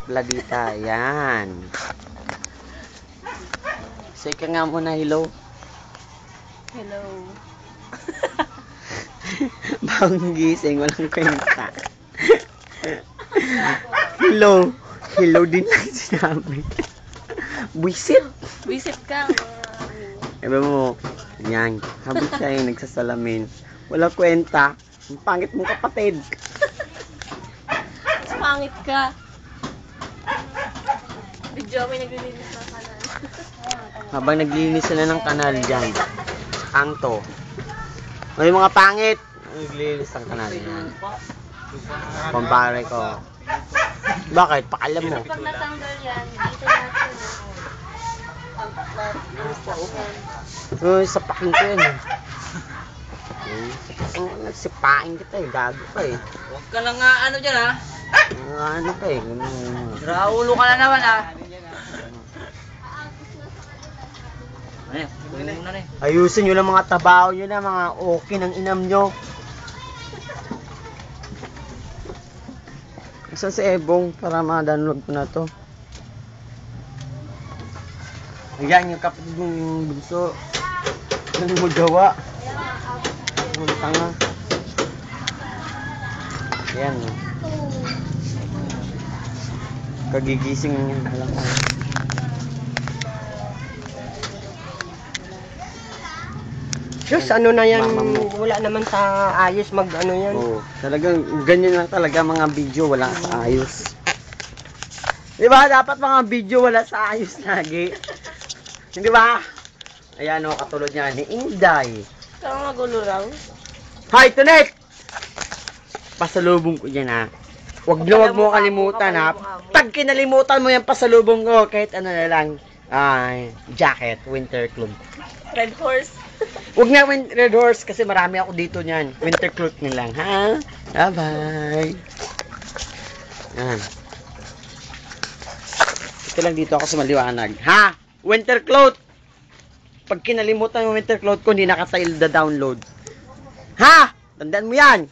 Pladita. Yan. Say ka nga muna, hello. Hello. Bagong gising, walang kwenta. Hello. Hello din lang sinabi. Buisit. Visit ka. Sabi mo, yan. Habang siya yung nagsasalamin. Walang kwenta. Ang pangit mong kapatid. Pangit ka. Video may naglilinis ng kanal. Habang naglinis sila ng kanal dyan. Kanto. May mga pangit. Naglinis ng kanal yan. Kumpare ko. Bakit? Pakalam mo. Pag natanggal yan, dito natin. Sapakin ko yan. Nagsipain kita eh. Gago pa eh. Huwag ka lang nga ano dyan ha. Ano pa eh. Raulo ka na naman ha. Ayun, kunin mo na rin. Ayusin nyo lang mga tabaho nyo na. Mga okay ng inam nyo. Saan si Ebong para ma-download ko na to? Ayan yung kapatid mong yung bunso. Ano mo gawa? Ang tanga. Ayan o. Kagigising niya. Alam ko. Diyos, ano na yan, wala naman sa ayos mag ano yan. Oo. Talagang ganyan lang talaga mga video, wala sa ayos. Di ba? Dapat mga video wala sa ayos lagi. Hindi ba? Ayan o, katulad niya ni Inday. Kaya magulo raw. Hi, Tonet! Pasalubong ko yan ha. Huwag mo kalimutan ha. Pag kinalimutan mo yan pasalubong ko, kahit ano na lang, jacket, winter cloth. Red horse. Huwag nga red horse kasi marami ako dito niyan. Winter cloth na lang, ha? Bye-bye. Yan. Ito lang dito ako sa maliwanag. Ha? Winter cloth. Pag kinalimutan mo winter cloth ko, hindi nakatail the download. Ha? Tandaan mo yan.